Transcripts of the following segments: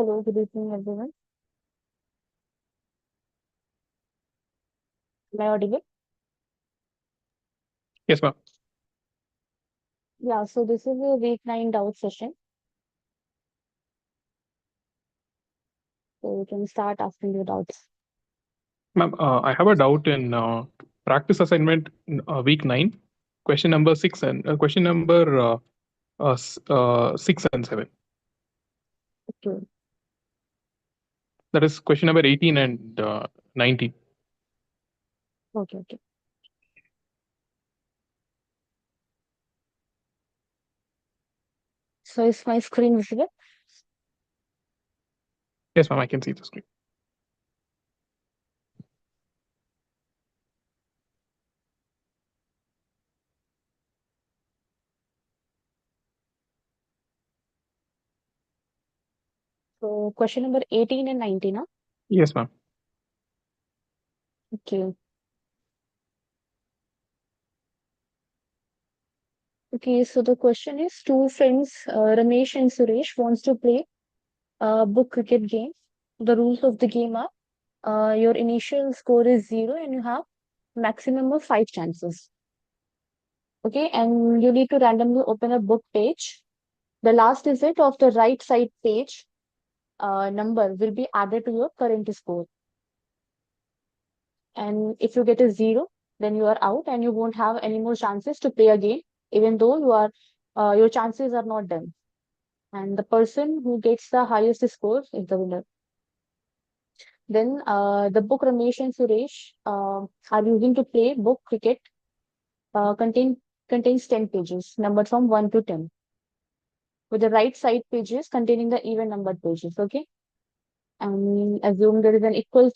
Hello, good evening, everyone. Am I audible? Yes, ma'am. Yeah, so this is a week 9 doubt session. So you can start asking your doubts. Ma'am, I have a doubt in practice assignment week 9, question number 6 and question number 6 and 7. Okay. That is question number 18 and 19. Okay. So is my screen visible? Yes, ma'am, I can see the screen. So question number 18 and 19, huh? Yes, ma'am. Okay. Okay, so the question is two friends, Ramesh and Suresh, wants to play a book cricket game. The rules of the game are your initial score is 0 and you have maximum of 5 chances. Okay, and you need to randomly open a book page. The last digit of the right side page number will be added to your current score. And if you get a 0, then you are out and you won't have any more chances to play again, even though your chances are not done. And the person who gets the highest score is the winner. Then the book Ramesh and Suresh are using to play book cricket uh, contain, contains 10 pages, numbered from 1 to 10, with the right side pages containing the even numbered pages. Okay. And assume there is an equal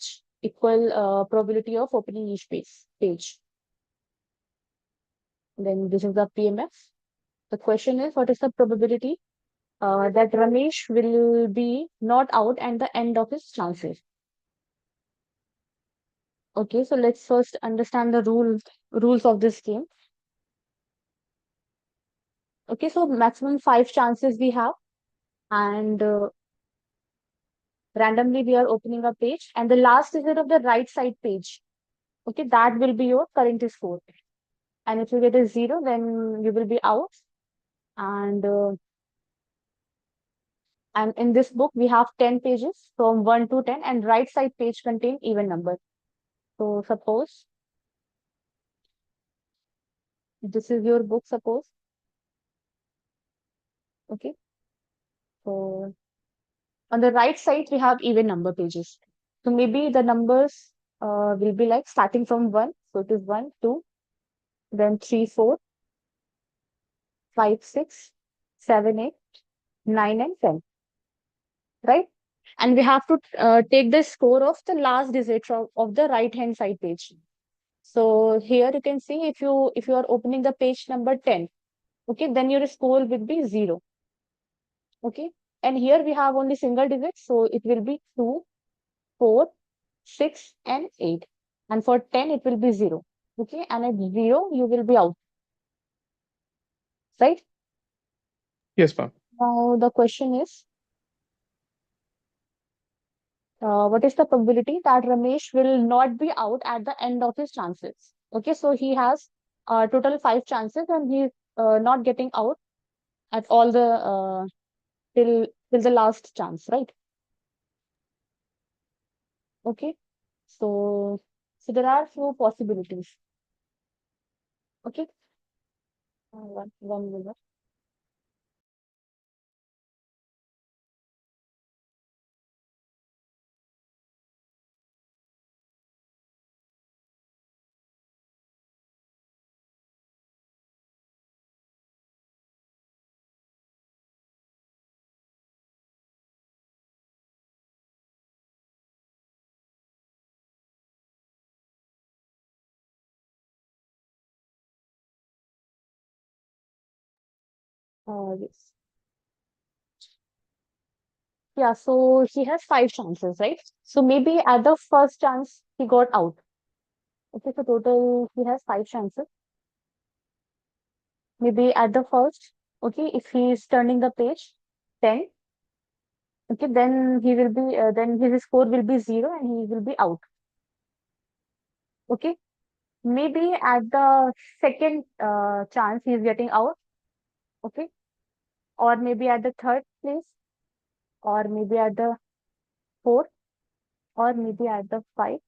probability of opening each page. Then this is the PMF. The question is, what is the probability that Ramesh will be not out at the end of his chances? Okay, so let's first understand the rules of this game. Okay, so maximum 5 chances we have, and randomly we are opening a page, and the last digit of the right side page. Okay, that will be your current score. And if you get a 0, then you will be out. And in this book we have 10 pages from 1 to 10, and right side page contain even number. So suppose this is your book, suppose. Okay, so on the right side we have even number pages. So maybe the numbers will be like starting from 1. So it is 1 2, then 3 4 5 6 7 8 9 and 10, right? And we have to take the score of the last digit of the right hand side page. So here you can see, if you are opening the page number 10, okay, then your score will be 0. Okay, and here we have only single digits, so it will be 2 4 6 and 8, and for 10 it will be 0. Okay, and at 0 you will be out, right? Yes, ma'am. Now the question is, what is the probability that Ramesh will not be out at the end of his chances? Okay, so he has total 5 chances, and he's not getting out at all the till the last chance, right? Okay, so there are few possibilities. Okay, one minute. Yes. Yeah, so he has 5 chances, right? So maybe at the first chance he got out. Okay, so total he has 5 chances. Maybe at the first, okay, if he is turning the page 10, Okay, then he will be then his score will be 0 and he will be out. Okay, maybe at the second chance he is getting out. Okay, or maybe at the third place, or maybe at the fourth, or maybe at the five,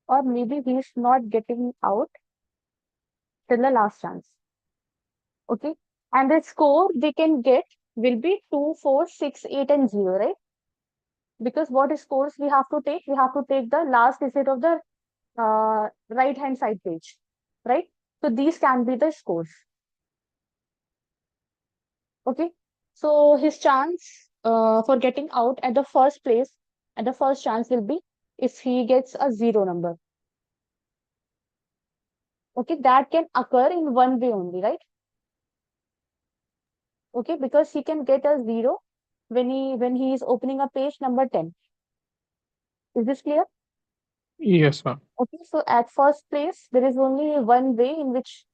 or maybe he is not getting out till the last chance. Okay, and the score we can get will be 2, 4, 6, 8, and 0, right? Because what scores we have to take? We have to take the last digit of the right hand side page, right? So these can be the scores. Okay, so his chance for getting out at the first place, at the first chance will be if he gets a 0 number. Okay, that can occur in one way only, right? Okay, because he can get a 0 when he is opening a page number 10. Is this clear? Yes, ma'am. Okay, so at first place, there is only one way in which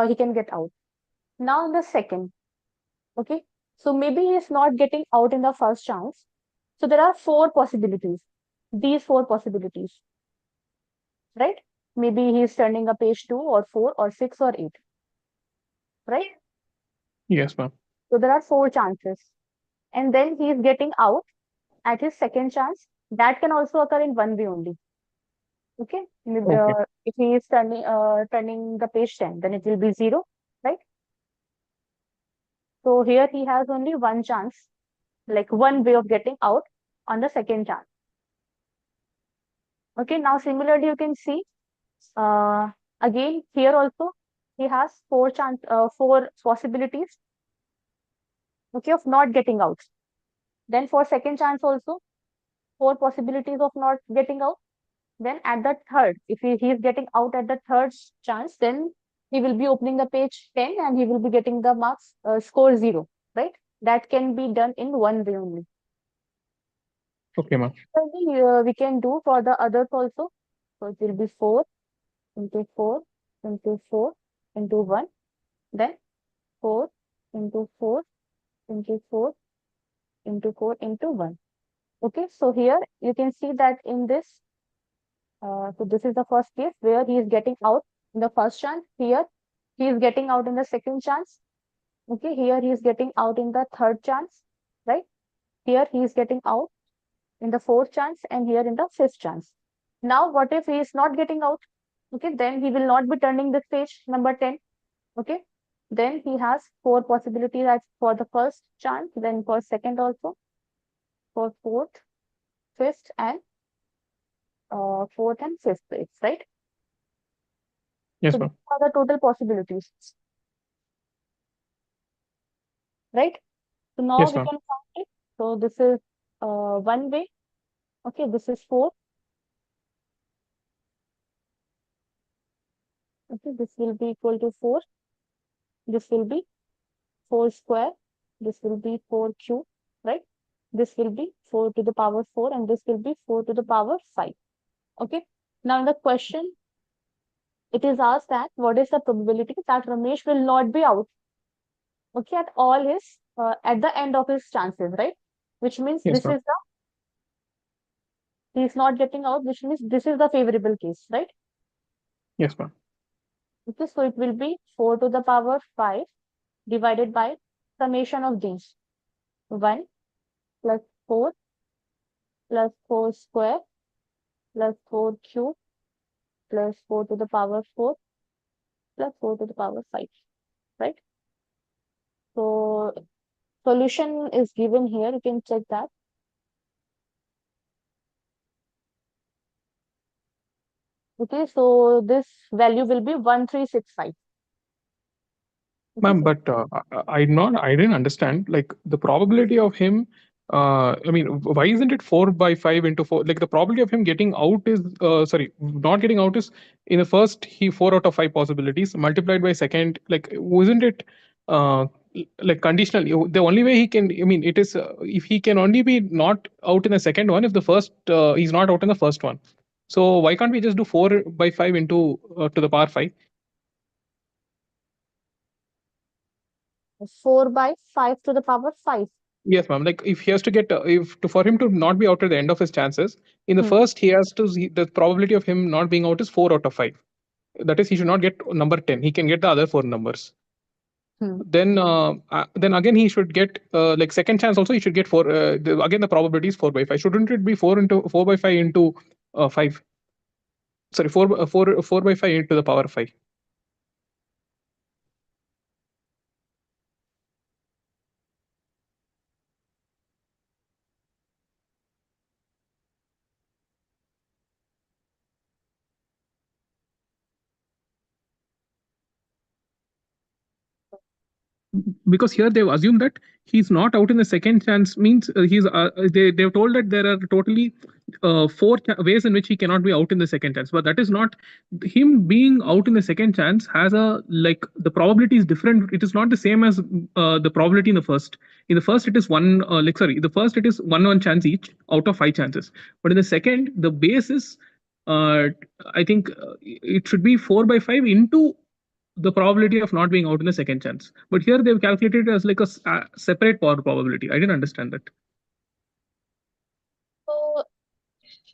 he can get out. Now in the second, okay, so maybe he is not getting out in the first chance. So there are four possibilities. These four possibilities, right? Maybe he is turning a page 2 or 4 or 6 or 8, right? Yes, ma'am. So there are four chances. And then he is getting out at his second chance. That can also occur in one way only. Okay. Okay. If he is turning the page 10, then it will be 0, right? So here he has only one chance, like one way of getting out on the second chance. Okay. Now similarly, you can see uh, again here also he has four possibilities. Okay, of not getting out. Then for second chance also four possibilities of not getting out. Then at the third, if he is getting out at the third chance, then he will be opening the page 10 and he will be getting the marks score 0, right? That can be done in one way only. Okay, ma'am. We can do for the others also. So it will be 4 into 4 into 4 into 1, then 4 into 4 into 4 into 4 into 1. Okay, so here you can see that in this, so this is the first case where he is getting out in the first chance. Here he is getting out in the second chance. Okay, here he is getting out in the third chance, right? Here he is getting out in the fourth chance and here in the fifth chance. Now, what if he is not getting out? Okay, then he will not be turning this page number 10. Okay, then he has four possibilities as for the first chance, then for second also, for fifth, and fourth and fifth place, right? Yes, So these ma'am. are the total possibilities, right? So now Yes, we ma'am. can count it. So this is one way. Okay, this is 4. Okay, this will be equal to 4. This will be 4 square. This will be 4 cube, right? This will be 4 to the power 4 and this will be 4 to the power 5. Okay. Now in the question, it is asked that what is the probability that Ramesh will not be out, okay, at all his, at the end of his chances, right? Which means Yes, this ma'am. is the, he is not getting out, which means this is the favorable case, right? Yes, ma'am. Okay, so it will be 4 to the power 5 divided by summation of these 1 plus 4 plus 4 square plus 4 cube plus 4 to the power 4 plus 4 to the power 5, right? So solution is given here. You can check that. Okay, so this value will be 1365. Okay, Ma'am, so but I didn't understand. Like the probability of him. I mean, why isn't it 4 by 5 into 4? Like the probability of him getting out is, sorry, not getting out is in the first he 4 out of 5 possibilities multiplied by second. Like, wasn't it uh, like conditional? The only way he can, I mean, it is if he can only be not out in the second one if the first he's not out in the first one. So why can't we just do 4 by 5 into to the power 5? 4 by 5 to the power 5. Yes, ma'am. Like if he has to get, if to, for him to not be out at the end of his chances, in the Hmm. first he has to see the probability of him not being out is 4 out of 5. That is, he should not get number 10. He can get the other four numbers. Hmm. Then again he should get like second chance also he should get four. Again the probability is 4 by 5. Shouldn't it be 4 by 5 into 5? Sorry, 4 by 5 into the power 5. Because here they've assumed that he's not out in the second chance means they've told that there are totally ways in which he cannot be out in the second chance, but that is not him being out in the second chance has a like the probability is different. It is not the same as the probability in the first. In the first it is one like sorry the first it is one chance each out of 5 chances, but in the second the base is uh, I think it should be 4 by 5 into the probability of not being out in the second chance. But here they've calculated it as like a separate power probability. I didn't understand that. So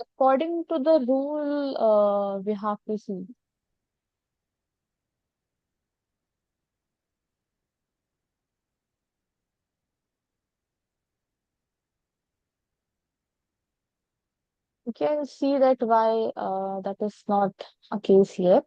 according to the rule, we have to see. You can see that why that is not a case here.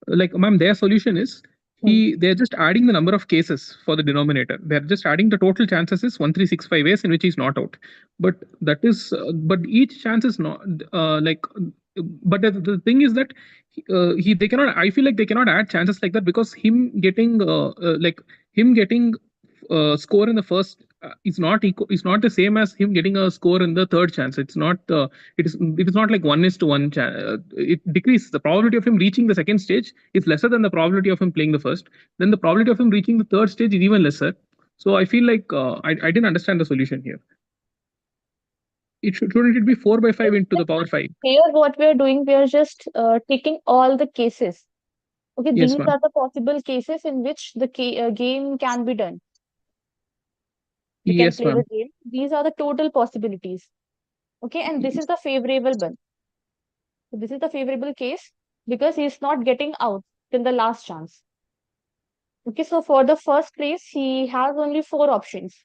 Like, ma'am, their solution is Hmm. they're just adding the number of cases for the denominator. They're just adding the total chances is 1365 ways in which he's not out. But that is but each chance is not like but the thing is that he they cannot I feel like they cannot add chances like that because him getting score in the first is not the same as him getting a score in the third chance. It's not it is not like 1:1 it decreases. The probability of him reaching the second stage is lesser than the probability of him playing the first. Then the probability of him reaching the third stage is even lesser. So I feel like I didn't understand the solution here. Shouldn't it be 4 by 5 into the power 5? Here, what we are doing, we are just taking all the cases. Okay, Yes, these ma'am. are the possible cases in which the game can be done. We can Yes, play the ma'am. game. These are the total possibilities. Okay, and this is the favorable one. So this is the favorable case because he is not getting out till the last chance. Okay, so for the first place, he has only four options.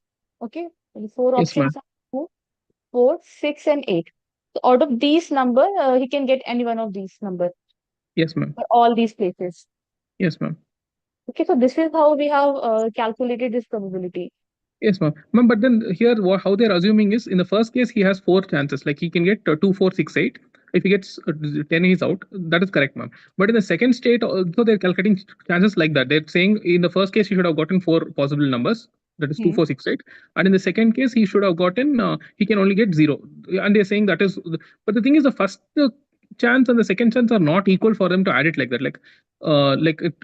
Okay, and four Yes, ma'am. options are 2, 4, 6, and 8. So out of these number, he can get any one of these number Yes, ma'am. for all these places. Yes, ma'am. Okay, so this is how we have calculated this probability. Yes, ma'am. Ma'am, but then here, how they're assuming is in the first case, he has four chances. Like he can get 2, 4, 6, 8. If he gets 10, he's out. That is correct, ma'am. But in the second state, also they're calculating chances like that. They're saying in the first case, he should have gotten four possible numbers. That is 2, Hmm. 4, 6, 8. And in the second case, he should have gotten, he can only get 0. And they're saying that is, but the thing is, the first chance and the second chance are not equal for them to add it like that.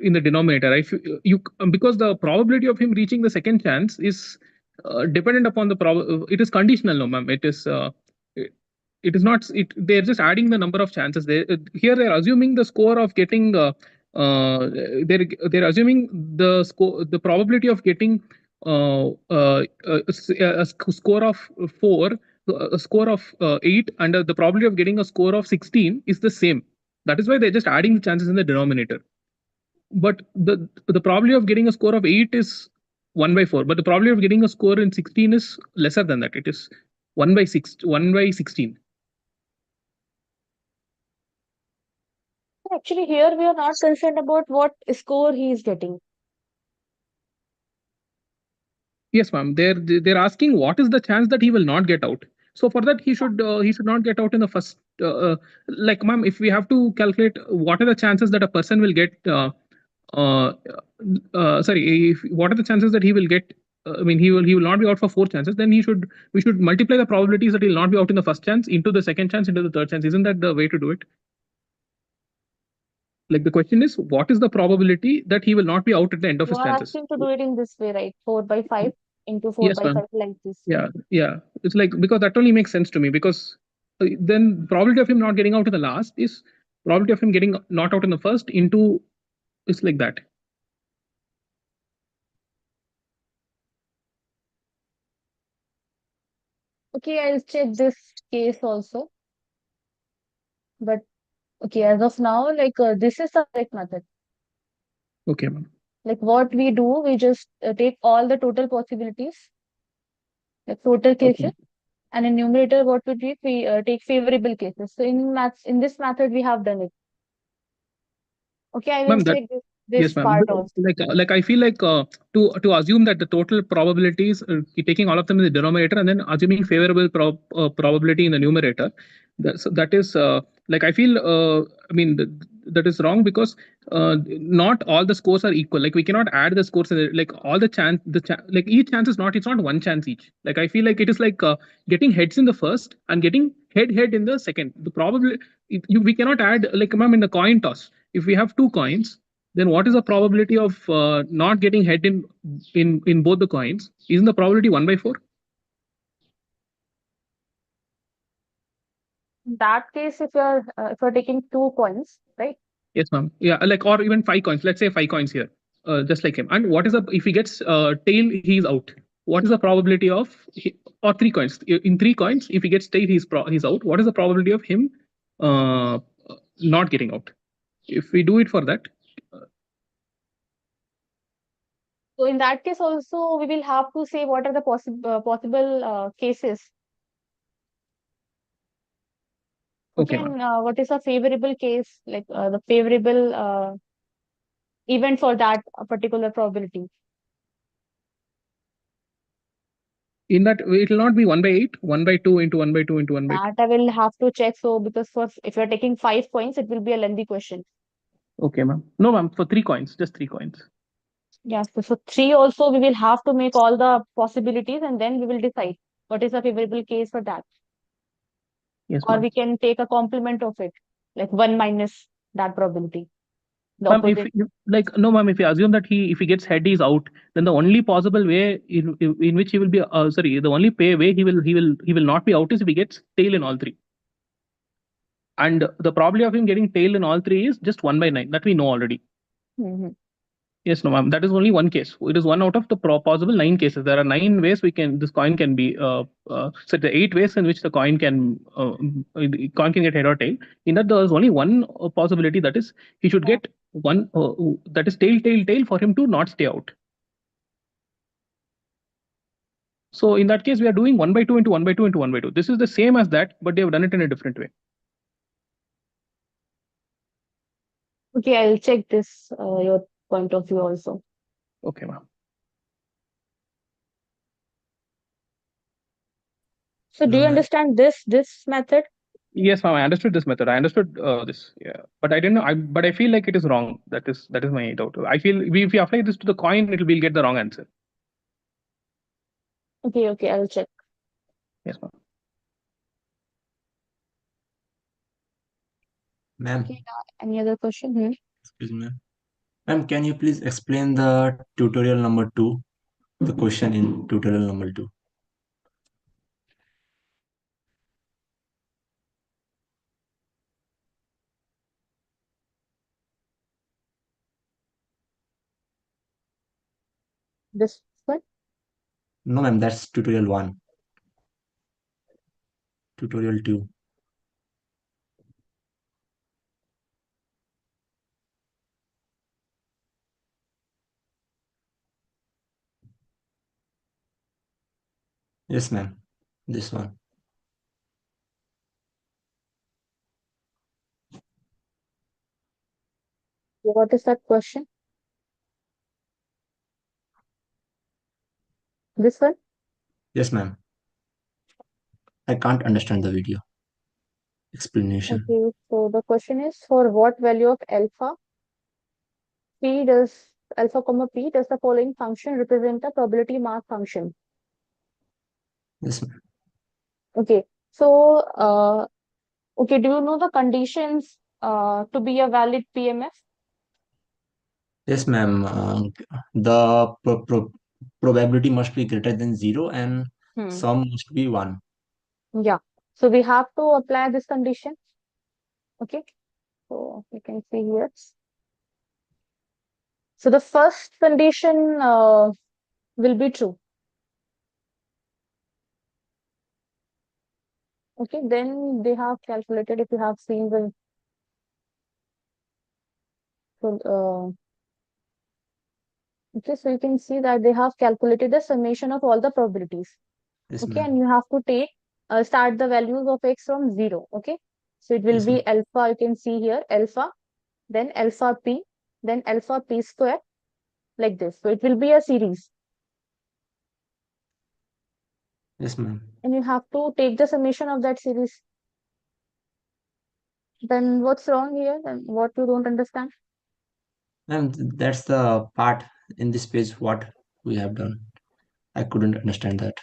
In the denominator, you because the probability of him reaching the second chance is dependent upon the it is conditional, no ma'am. It, it is not they're just adding the number of chances. Here they're assuming the score of getting they're assuming the probability of getting score of 4, a score of 8, and the probability of getting a score of 16 is the same. That is why they're just adding the chances in the denominator. But the probability of getting a score of 8 is 1/4, but the probability of getting a score in 16 is lesser than that. It is 1/16. Actually, here we are not concerned about what score he is getting. Yes, ma'am. They're asking what is the chance that he will not get out. So for that he should not get out in the first. Like, ma'am, if we have to calculate what are the chances that a person will get uh, sorry, what are the chances that he will get? I mean, he will not be out for four chances. Then we should multiply the probabilities that he'll not be out in the first chance into the second chance into the third chance. Isn't that the way to do it? Like the question is, what is the probability that he will not be out at the end of You his are chances? asking to do it in this way, right? 4 by 5 into 4 Yes, by ma'am. 5 like this. Yeah, yeah. It's like because that only makes sense to me because then probability of him not getting out in the last is probability of him getting not out in the first into it's like that. Okay, I'll check this case also. But okay, as of now, this is the correct method. Okay, ma'am. Like what we do, we just take all the total possibilities, like total cases, Okay. and in numerator, what we do, we take favorable cases. So in maths, in this method, we have done it. Okay, I will Ma'am, that check yes, this ma'am. part also. Like I feel like to assume that the total probabilities, taking all of them in the denominator and then assuming favorable probability in the numerator, that is like I feel. I mean that is wrong because not all the scores are equal. Like we cannot add the scores. Like all like each chance is not. It's not one chance each. Like I feel like it is like getting heads in the first and getting head in the second. The probably we cannot add like ma'am in the coin toss. If we have two coins, then what is the probability of not getting head in both the coins? Isn't the probability 1/4? In that case, if you're taking two coins, right? Yes, ma'am. Yeah, like or even five coins. Let's say five coins here, just like him. And what is the if he gets tail, he's out. What is the probability of or three coins? In three coins, if he gets tail, he's out. What is the probability of him uh, not getting out? If we do it for that, So in that case also, we will have to say what are the possible cases. Okay, okay, ma'am. and what is a favorable case, the favorable event for that particular probability? In that it will not be 1/8, 1/2 into 1/2 into 1/2. That I will have to check. So because if you're taking five coins, it will be a lengthy question. Okay, ma'am. No, ma'am. For three coins, just three coins. Yeah, so for three also, we will have to make all the possibilities and then we will decide what is a favorable case for that. Yes, Or ma'am. we can take a complement of it, like one minus that probability, the Ma'am, if opposite. like no, ma'am, if you assume that if he gets head, he's out, then the only possible way in which he will be sorry, the only way he will not be out is if he gets tail in all three. And the probability of him getting tail in all three is just 1/9. That we know already. Mhm. Yes, no, ma'am. That is only one case. It is one out of the possible nine cases. There are nine ways this coin can be. So the eight ways in which the coin can get head or tail. In that, there is only one possibility, that is he should Yeah. get one that is tail for him to not stay out. So in that case, we are doing 1/2 into 1/2 into 1/2. This is the same as that, but they have done it in a different way. Okay, I'll check this, your point of view also. Okay, ma'am. So do Hello, you ma'am. understand this method? Yes, ma'am. I understood this method. I understood this. Yeah, but I didn't know. But I feel like it is wrong. That is my doubt. I feel if we apply this to the coin, we'll get the wrong answer. Okay, I'll check. Yes, ma'am. Ma'am, Okay, any other question? Hmm? excuse me. Ma'am, can you please explain the tutorial number 2, the question in tutorial number 2? This one? No, ma'am, that's tutorial 1. Tutorial 2. Yes, ma'am. This one. What is that question? This one? Yes, ma'am. I can't understand the video explanation. Okay, so the question is for what value of p does alpha comma p does the following function represent a probability mark function? Yes, ma'am. Okay, so okay, do you know the conditions to be a valid PMF? Yes, ma'am. The probability must be greater than 0 and Hmm. sum must be 1. Yeah. So we have to apply this condition. Okay. So you can see here. So the first condition will be true. Okay, then they have calculated, if you have seen the so, okay, so you can see that they have calculated the summation of all the probabilities. Yes, Okay, and ma'am. you have to take start the values of x from 0. Okay, so it will Yes, ma'am. be alpha, you can see here alpha, then alpha p, then alpha p square, like this. So it will be a series, Yes, ma'am. and you have to take the summation of that series. Then what's wrong here? And what you don't understand? Ma'am, that's the part in this page what we have done. I couldn't understand that.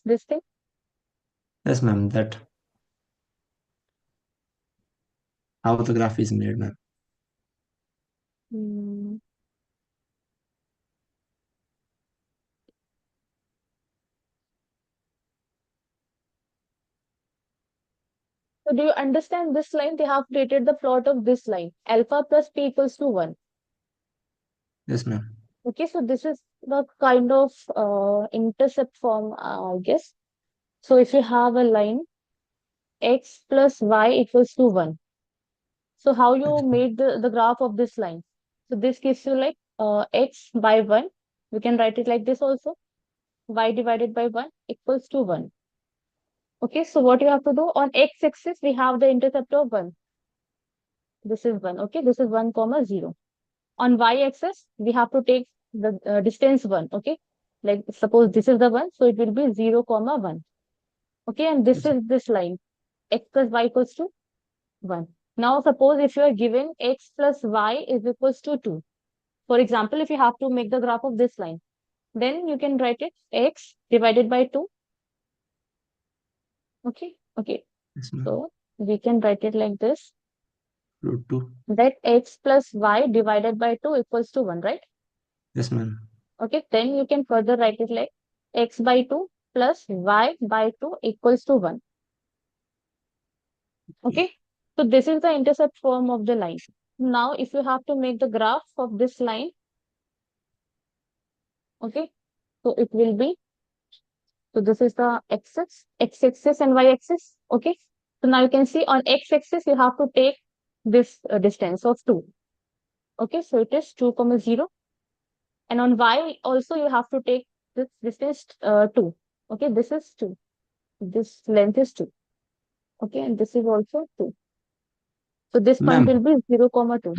This thing. Yes, ma'am. That how the graph is made, ma'am. Hmm. So do you understand this line? They have created the plot of this line. Alpha plus p equals to 1. Yes, ma'am. Okay, so this is the kind of intercept form, I guess. So if you have a line x plus y equals to 1. So how you Yes, made the graph of this line? So this gives you like x by 1. We can write it like this also. Y divided by 1 equals to 1. Okay, so what you have to do on x-axis, we have the intercept of 1. This is 1. Okay, this is 1 comma 0. On y-axis, we have to take the distance 1. Okay, like suppose this is the 1, so it will be 0 comma 1. Okay, and this yes, is this line, x plus y equals to 1. Now suppose if you are given x plus y is equals to 2. For example, if you have to make the graph of this line, then you can write it x divided by 2. Okay, yes, ma'am. so we can write it like this, Root 2. that x plus y divided by 2 equals to 1, right? Yes, ma'am. Okay, then you can further write it like x by 2 plus y by 2 equals to 1. Okay, so this is the intercept form of the line. Now, if you have to make the graph of this line, okay, so it will be, so this is the x-axis and y-axis. Okay, so now you can see on x-axis, you have to take this distance of 2. Okay, so it is 2 comma 0. And on y also, you have to take this distance 2. Okay, this is 2. This length is 2. Okay, and this is also 2. So this point Ma'am, will be 0 comma 2.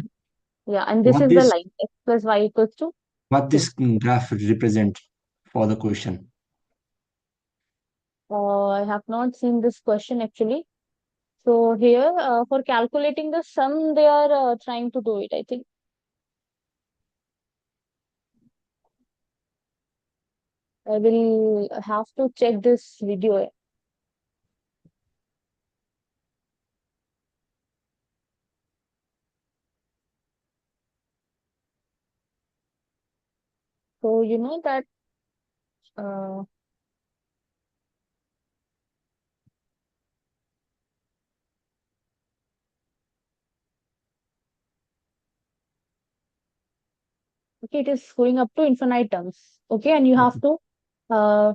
Yeah, and this what is the this line x plus y equals to what 2. this graph represent for the question? I have not seen this question actually. So here, for calculating the sum, they are trying to do it, I think. I will have to check this video. So you know that uh, okay, it is going up to infinite terms. Okay, and you have Okay. to uh,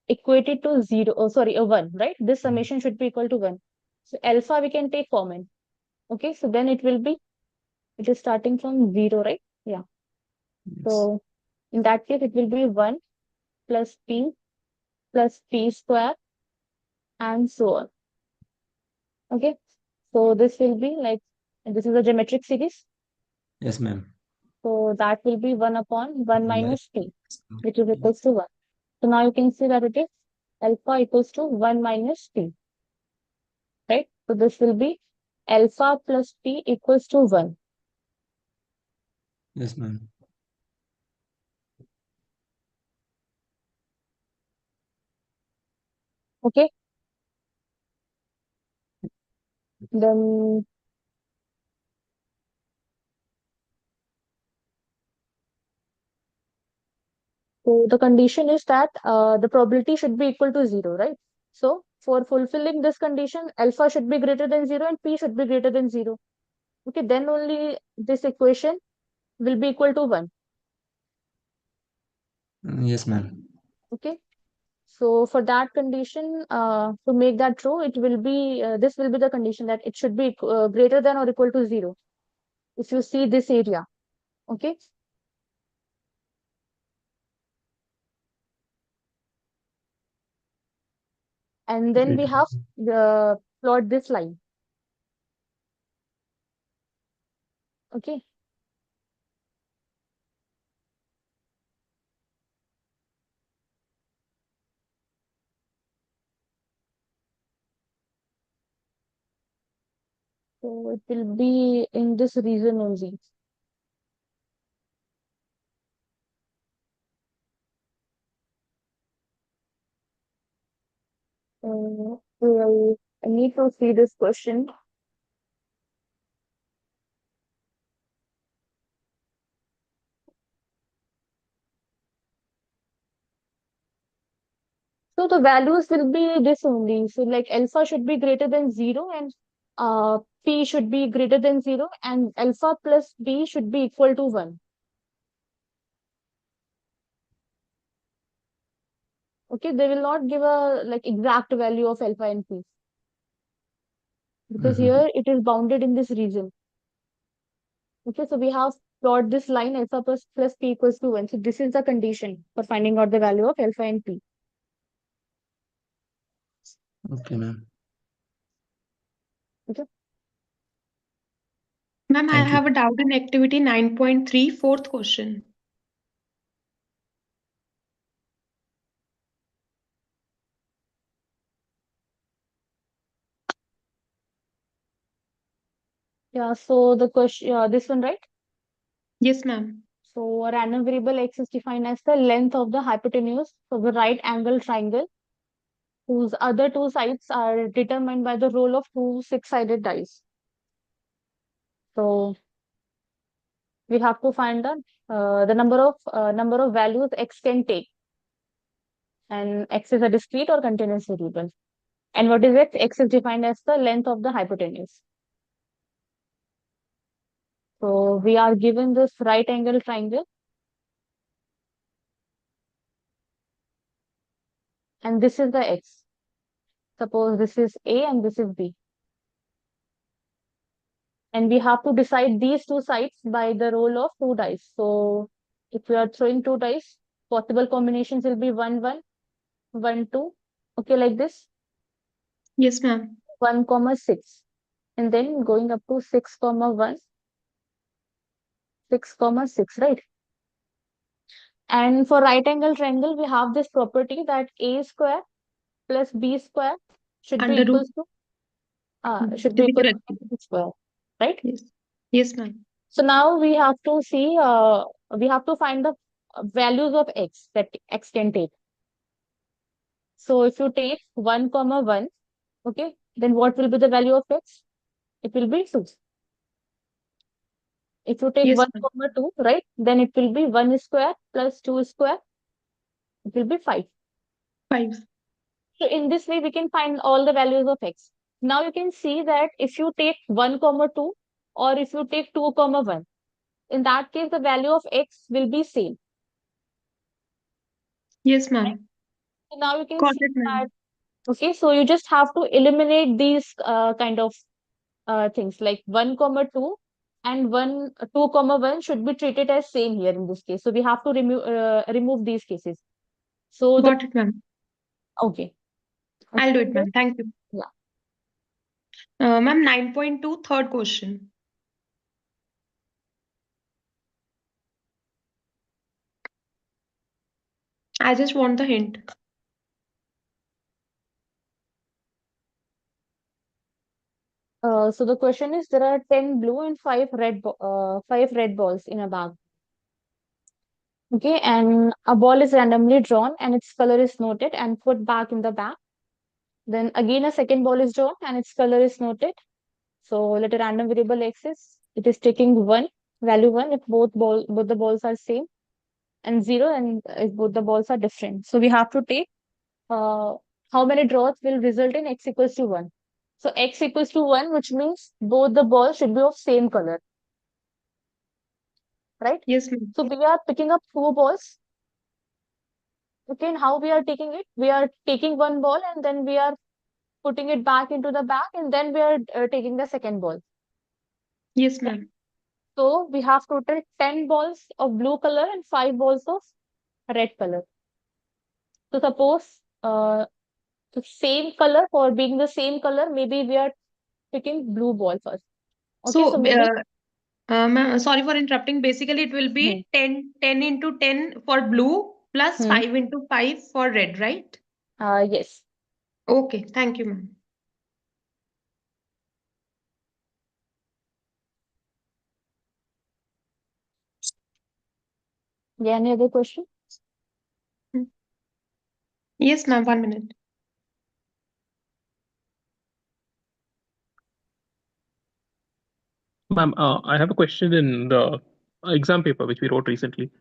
equate it to 0. Oh, sorry, a 1, right? This summation should be equal to 1. So alpha we can take common. Okay, so then it will be, it is starting from 0, right? Yeah. Yes. So in that case, it will be 1 plus p square and so on. Okay, so this will be like, and this is a geometric series. Yes, ma'am. So that will be 1 upon 1 Like, minus p, which is equals to 1. So now you can see that it is alpha equals to 1 minus p, right? So this will be alpha plus p equals to 1. yes, ma'am. Okay, then so the condition is that the probability should be equal to 0, right? So for fulfilling this condition, alpha should be greater than 0 and p should be greater than 0. Okay, then only this equation will be equal to 1. Yes, ma'am. Okay. So for that condition, to make that true, it will be this will be the condition that it should be greater than or equal to 0. If you see this area, okay. And then we Great. have the plot this line. Okay. So it will be in this region only. Well, I need to see this question. So the values will be this only. So like alpha should be greater than 0 and p should be greater than 0 and alpha plus b should be equal to 1. Okay, they will not give a like exact value of alpha and p because Mhm. here it is bounded in this region. Okay, so we have plot this line alpha plus p equals to 1. So this is the condition for finding out the value of alpha and p. Okay, ma'am. Okay. Ma'am, I Thank you. have a doubt in activity 9.3, fourth question. Yeah, so the question, this one, right? Yes, ma'am. So a random variable x is defined as the length of the hypotenuse of the right angle triangle whose other two sides are determined by the roll of two six-sided dice. So we have to find the number of values x can take, and x is a discrete or continuous variable. And what is x? X is defined as the length of the hypotenuse. So we are given this right angle triangle, and this is the x. Suppose this is A and this is B. And we have to decide these two sides by the roll of two dice. So if we are throwing two dice, possible combinations will be 1, 1, 1, 2. Okay, like this. Yes, ma'am. 1, comma 6. And then going up to 6, comma 1, 6, comma 6, right? And for right angle triangle, we have this property that A square plus B square should be Under root. equals to should be To be equal correct. to B square, right? Yes. Yes, ma'am. So now we have to see, we have to find the values of x that x can take. So if you take 1, comma 1, okay, then what will be the value of x? It will be 2. If you take Yes, 1, ma'am. comma 2, right, then it will be 1 square plus 2 square. It will be 5. 5. So in this way, we can find all the values of x. Now you can see that if you take 1, comma 2, or if you take 2, comma 1, in that case, the value of x will be same. Yes, ma'am. So now you can Got see it, that, ma'am. okay, so you just have to eliminate these kind of things like 1, comma 2 and 1, 2, comma 1 should be treated as same here in this case. So we have to remove these cases. So the, Got it, ma'am. okay. I'll do it, So ma'am. Thank you. yeah. Ma'am, 9.2, third question. I just want the hint. So the question is there are 10 blue and 5 red balls in a bag. Okay, and a ball is randomly drawn and its color is noted and put back in the bag. Then again a second ball is drawn and its color is noted. So let a random variable x is it is taking value 1 if both the balls are same, and 0 and if both the balls are different. So we have to take how many draws will result in x equals to 1. So x equals to 1, which means both the balls should be of same color, right? Yes, ma'am. So we are picking up 2 balls. Okay, and how we are taking it? We are taking one ball and then we are putting it back into the bag, and then we are taking the second ball. Yes, ma'am. So we have total 10 balls of blue color and 5 balls of red color. So suppose the same color, for being the same color, maybe we are picking blue ball first. Okay, so So, maybe ma'am, sorry for interrupting. Basically, it will hmm, be 10 into 10 for blue plus hmm, 5 into 5 for red, right? yes. Okay, thank you, ma'am. Yeah, any other question? Yes, ma'am, 1 minute. Ma'am, I have a question in the exam paper which we wrote recently.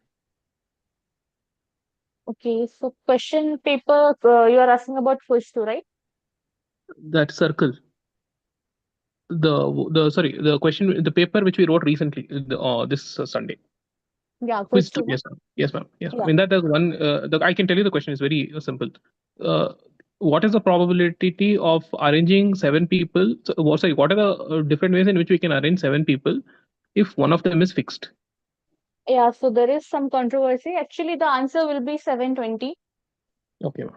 Okay, so question paper, you are asking about quiz 2, right? That circle. The question, the paper which we wrote recently, this Sunday. Yeah, Quiz quiz 2, 2, no? yes, ma'am. Yes, ma'am. Yes, ma'am. Yeah. In that, there's one. I can tell you the question is very simple. What is the probability of arranging 7 people? Sorry, what are the different ways in which we can arrange 7 people if one of them is fixed? Yeah, so there is some controversy. Actually, the answer will be 720. Okay, ma'am.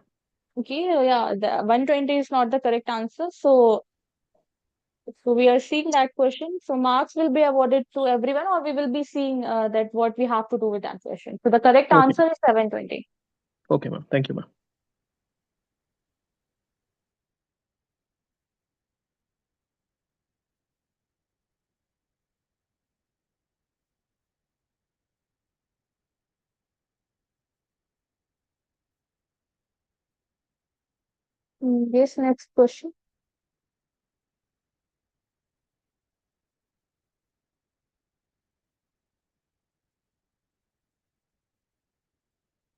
Okay, yeah, the 120 is not the correct answer. So we are seeing that question. So marks will be awarded to everyone, or we will be seeing that what we have to do with that question. So the correct Okay. answer is 720. Okay, ma'am. Thank you, ma'am. Yes, next question.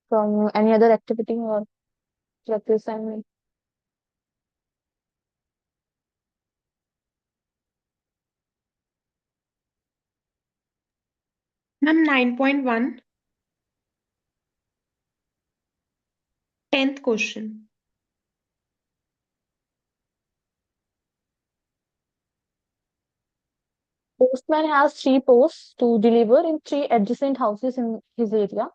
From any other activity or lecture assignment? Ma'am, 9.1, 10th question. Postman has 3 posts to deliver in 3 adjacent houses in his area,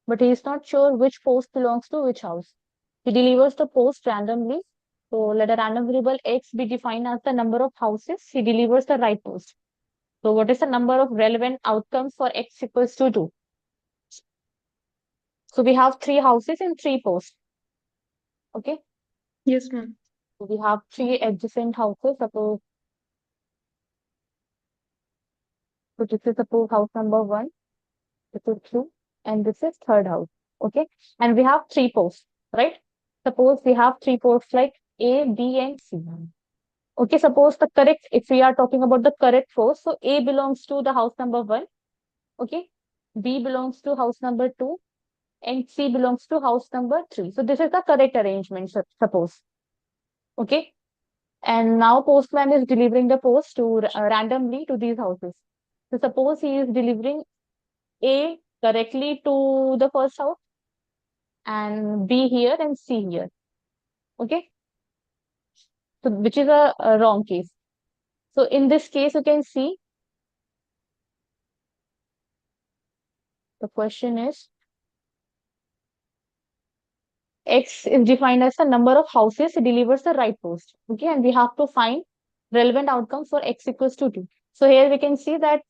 but he is not sure which post belongs to which house. He delivers the post randomly. So let a random variable x be defined as the number of houses he delivers the right post. So what is the number of relevant outcomes for x equals to 2? So we have 3 houses and 3 posts. Okay. Yes, ma'am. So we have 3 adjacent houses. Suppose so this is suppose house number 1, this is 2, and this is third house. Okay. And we have 3 posts, right? Suppose we have 3 posts like A, B, and C. Okay, suppose the correct, if we are talking about the correct post, so A belongs to the house number 1. Okay. B belongs to house number 2, and C belongs to house number 3. So this is the correct arrangement, suppose. Okay. And now postman is delivering the post to randomly to these houses. So suppose he is delivering A correctly to the first house, and B here and C here. Okay. So which is a wrong case. So in this case, you can see the question is X is defined as the number of houses it delivers the right post. Okay, and we have to find relevant outcomes for X equals to 2. So here we can see that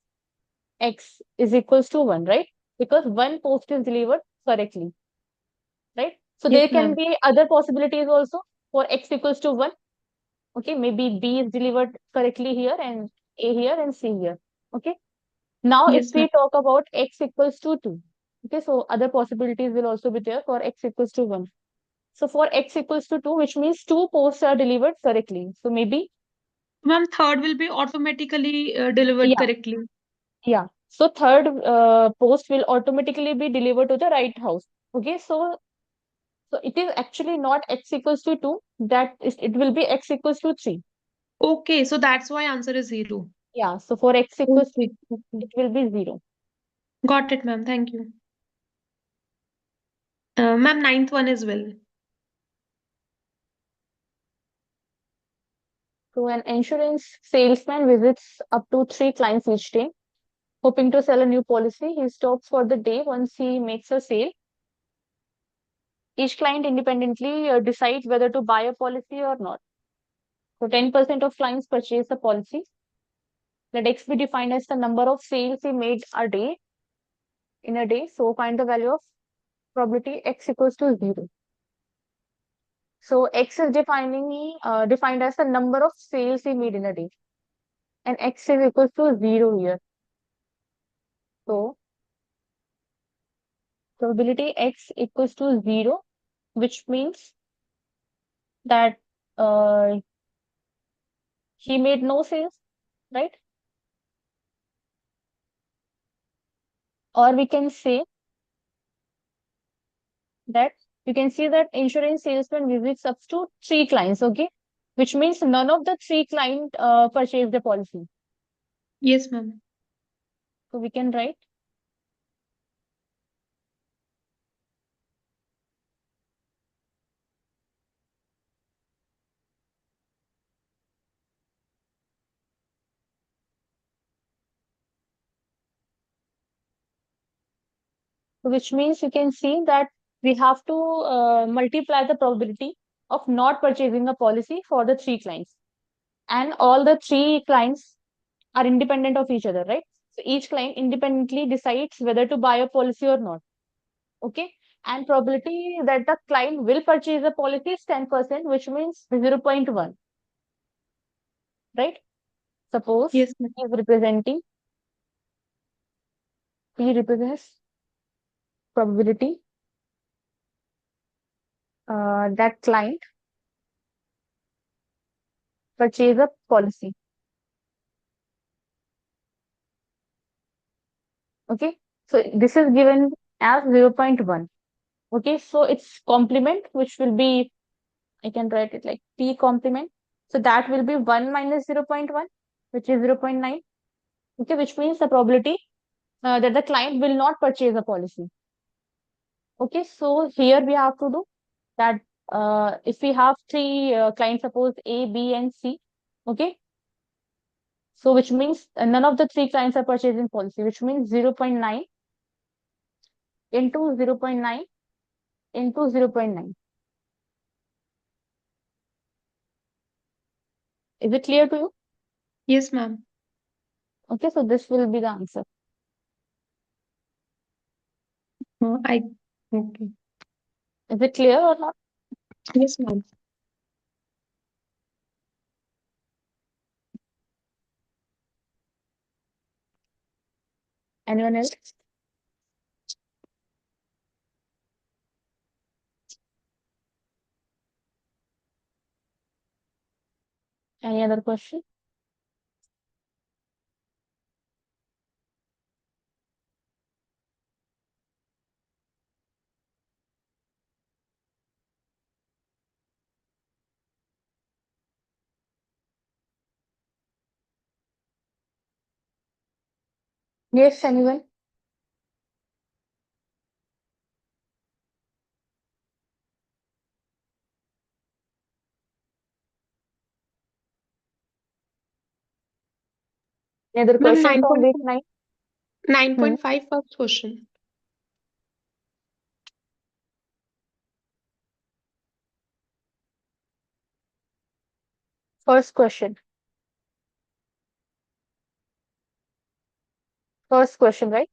X is equals to 1, right? Because one post is delivered correctly, right? So Yes, there can ma'am. be other possibilities also for X equals to 1. Okay, maybe B is delivered correctly here and A here and C here. Okay. Now if Yes, ma'am. we talk about X equals to 2, okay, so other possibilities will also be there for X equals to 1. So for x equals to 2, which means 2 posts are delivered correctly. So maybe, Ma'am, third will be automatically delivered yeah, correctly. yeah. So third post will automatically be delivered to the right house. Okay, so it is actually not x equals to 2, that is, it will be x equals to 3. Okay, so that's why answer is 0. Yeah, so for x equals, Okay. it will be 0. Got it, ma'am. Thank you. Ma'am, ninth one as well. So an insurance salesman visits up to 3 clients each day, hoping to sell a new policy. He stops for the day once he makes a sale. Each client independently decides whether to buy a policy or not. So 10% of clients purchase a policy. Let X be defined as the number of sales he made in a day. So find the value of probability X equals to 0. So X is defined as the number of sales he made in a day. And X is equals to 0 here. So probability X equals to 0, which means that he made no sales, right? Or we can say that you can see that insurance salesman visits up to 3 clients, okay? Which means none of the 3 client purchased the policy. Yes, ma'am. So we can write which means you can see that we have to multiply the probability of not purchasing a policy for the 3 clients. And all the 3 clients are independent of each other, right? So each client independently decides whether to buy a policy or not. Okay. And probability that the client will purchase a policy is 10%, which means 0.1, right? Suppose Yes, ma'am. P represents probability that client purchase a policy. Okay. So this is given as 0.1. Okay. So its complement, which will be, I can write it like P complement. So that will be 1 minus 0.1, which is 0.9. Okay. Which means the probability that the client will not purchase a policy. Okay. So here we have to do that. If we have 3 clients, suppose A, B, and C. Okay. So which means none of the 3 clients are purchasing policy, which means 0.9 into 0.9 into 0.9. Is it clear to you? Yes, ma'am. Okay, so this will be the answer. Okay. Is it clear or not? Yes, ma'am. Anyone else? Any other question? Yes, anyone? Any other Ma'am, questions on week 9? 9.5 first question. First question. First question, right?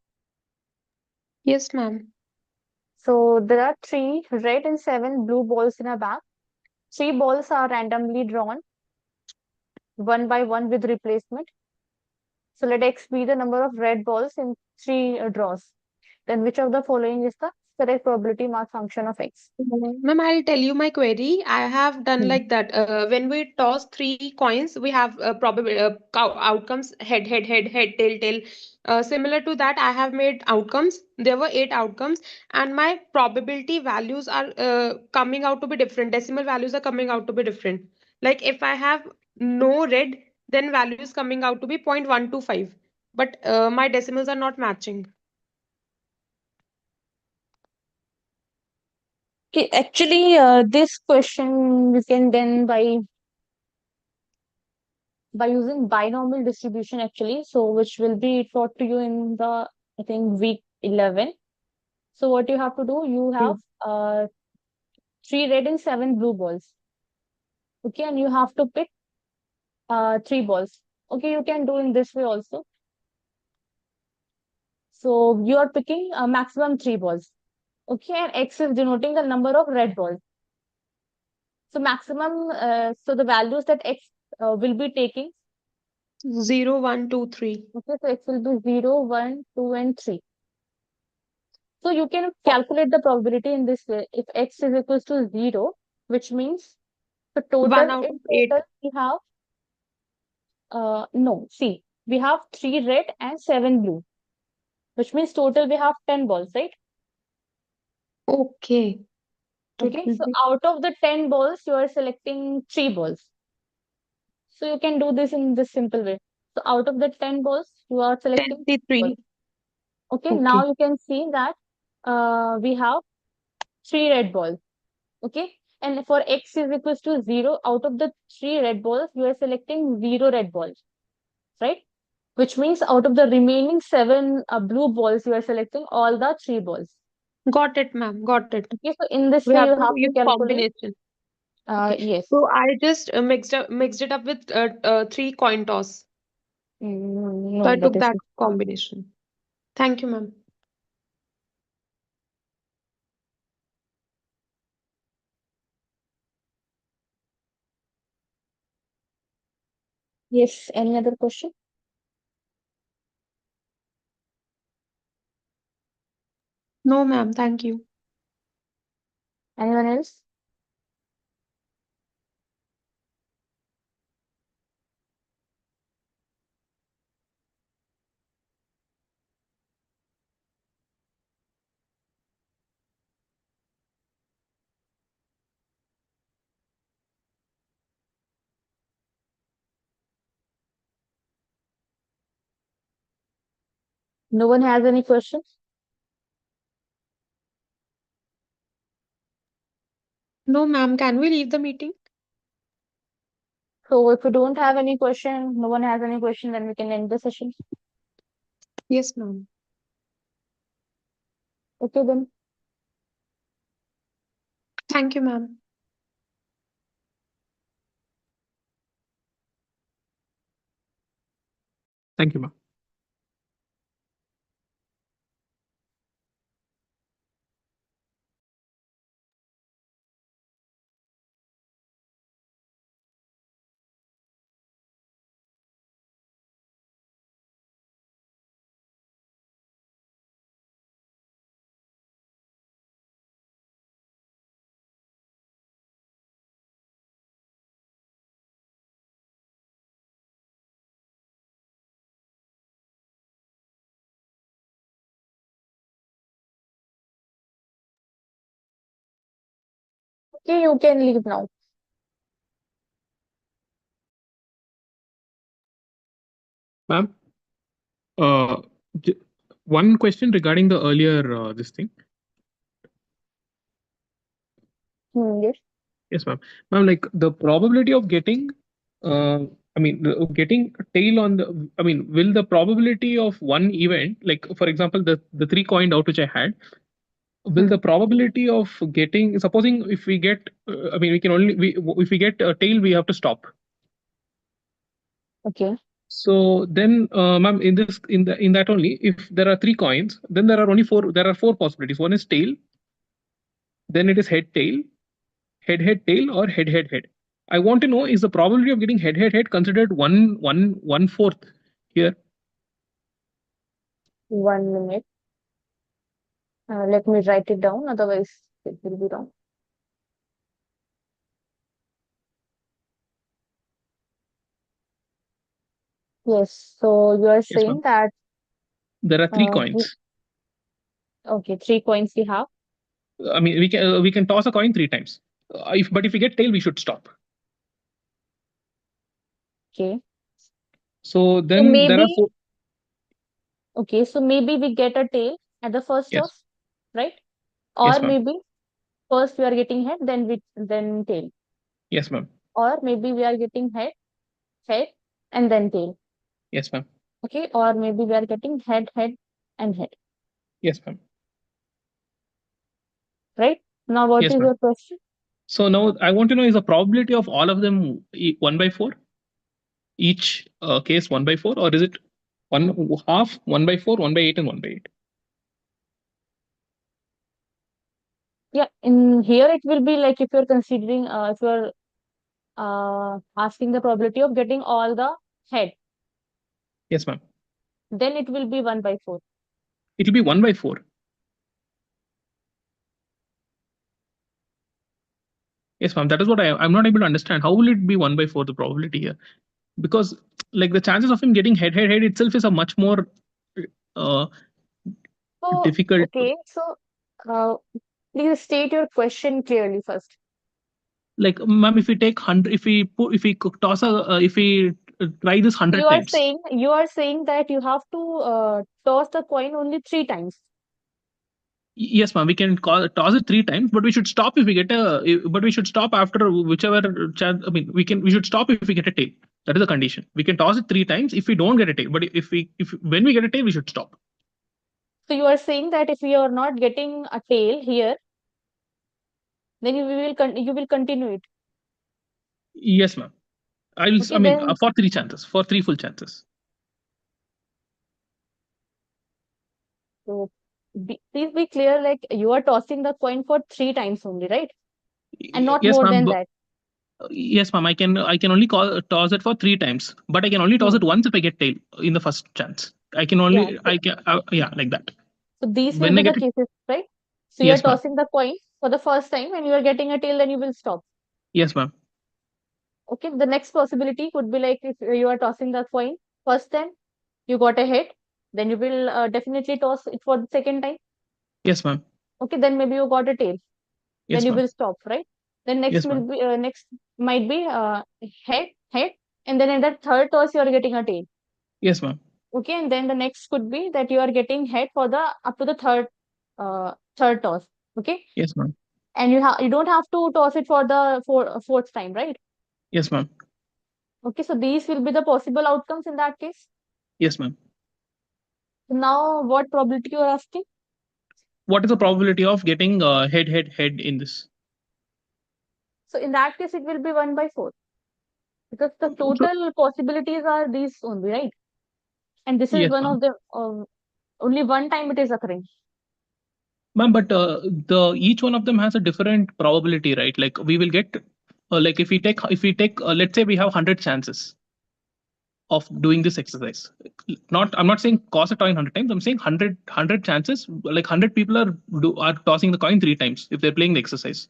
Yes, ma'am. So there are 3 red and 7 blue balls in a bag. 3 balls are randomly drawn, one by one with replacement. So let X be the number of red balls in 3 draws. Then which of the following is the correct probability mass function of X. Ma'am, I'll tell you my query. I have done like that. When we toss three coins, we have probable outcomes head, head, head, head, tail, tail. Similar to that, I have made outcomes. There were 8 outcomes, and my probability values are coming out to be different. Decimal values are coming out to be different. Like if I have no red, then values coming out to be 0.125. But my decimals are not matching. Okay, actually, this question you can then by using binomial distribution actually. So which will be taught to you in the I think week 11. So what you have to do, you have 3 red and 7 blue balls. Okay, and you have to pick 3 balls. Okay, you can do in this way also. So you are picking a maximum 3 balls. Okay, and X is denoting the number of red balls. So maximum, so the values that X will be taking. 0, 1, 2, 3. Okay, so X will be 0, 1, 2, and 3. So you can calculate the probability in this way. If X is equals to 0, which means the total, 1 out in of 8. total we have, no, see, we have 3 red and 7 blue, which means total we have 10 balls, right? Okay. Okay, so Mhm. out of the 10 balls, you are selecting 3 balls. So you can do this in this simple way. So out of the 10 balls, you are selecting 23. balls. Okay, Okay. now you can see that we have 3 red balls. Okay, and for X is equals to 0, out of the 3 red balls, you are selecting 0 red balls, right? Which means out of the remaining 7 blue balls, you are selecting all the 3 balls. Got it, ma'am. Got it. Okay, so in this We way, have you to have to use calculate. combination. Okay. Yes. So I just mixed it up with 3 coin toss. So No, I that took is that combination. Thank you, ma'am. yes. Any other question? No, ma'am. Thank you. Anyone else? No one has any questions? No, ma'am. Can we leave the meeting? So if you don't have any question, no one has any question, then we can end the session. Yes, ma'am. Okay, then. Thank you, ma'am. Thank you, ma'am. Okay, you can leave now. Ma'am, uh, j- one question regarding the earlier this thing. Yes. Yes, ma'am. Ma'am, like the probability of getting, getting a tail on the, will the probability of one event, like for example, the 3 coined out which I had, will the probability of getting, supposing if we get, we can only, if we get a tail, we have to stop. Okay. So then, ma'am, in that only, if there are 3 coins, then there are 4 possibilities. One is tail, then it is head tail, head tail, or head head. I want to know, is the probability of getting head considered one fourth here? 1 minute. Let me write it down, otherwise it will be wrong. Yes, so you are Yes, saying ma'am. that There are three we, coins. okay, 3 coins we have. I mean, we can toss a coin 3 times. But if we get tail, we should stop. Okay. So So then there are maybe, 4. okay, so maybe we get a tail at the first Yes. toss, right? Yes, Or ma'am. maybe first we are getting head, then tail. Yes, ma'am. Or maybe we are getting head, and then tail. Yes, ma'am. Okay, or maybe we are getting head, and head, Yes, ma'am. right? Now, what Yes, is ma'am. your question? So now I want to know, is the probability of all of them 1/4? Each case 1/4, or is it 1/2, 1/4, 1/8, and 1/8? Yeah, in here it will be like if you're considering, if you're asking the probability of getting all the head, Yes, ma'am. then it will be 1/4. It will be 1/4. Yes, ma'am. That is what I'm not able to understand. How will it be 1/4 the probability here? Because like the chances of him getting head itself is a much more uh, So, difficult. okay, so uh, please state your question clearly first. Like, ma'am, if we take 100, if we toss if we try this 100 times. You are saying that you have to toss the coin only 3 times. Yes, ma'am. We can toss it 3 times, but we should stop if we get but we should stop after whichever chance. I mean, we should stop if we get a tail. That is the condition. We can toss it 3 times if we don't get a tail, but if when we get a tail, we should stop. So you are saying that if you are not getting a tail here, then you will continue it. Yes, ma'am. I mean, then for 3 chances, for 3 full chances. so please be clear, like you are tossing the coin for 3 times only, right? And not Yes, more ma'am. than that. Yes, ma'am. I can only toss it for 3 times, but I can only toss Hmm. it once if I get tail in the first chance. I can Yeah. only I can like that. So these will When I be the get it, cases, right? So you are yes, ma'am. tossing the coin for the first time and you are getting a tail, then you will stop. Yes, ma'am. Okay. The next possibility could be like if you are tossing the coin first time, you got a hit, then you will definitely toss it for the second time. Yes, ma'am. Okay. Then maybe you got a tail, then Yes, you ma'am. will stop, right? Then Yes, ma'am. next might be head, and then in the third toss you are getting a tail. Yes, ma'am. Okay, and then the next could be that you are getting head for the up to the third toss. Okay, Yes, ma'am. and you don't have to toss it for the fourth time, right? Yes, ma'am. Okay, so these will be the possible outcomes in that case. Yes, ma'am. Now, what probability you are asking? What is the probability of getting head in this? So in that case, it will be 1/4 because the So, total possibilities are these only, right? And this is yes, one ma'am. of the only one time it is occurring. Ma'am, but each one of them has a different probability, right? Like we will get like if we take let's say we have 100 chances of doing this exercise. I'm not saying toss a coin 100 times. I'm saying 100 chances. Like 100 people are tossing the coin 3 times if they're playing the exercise.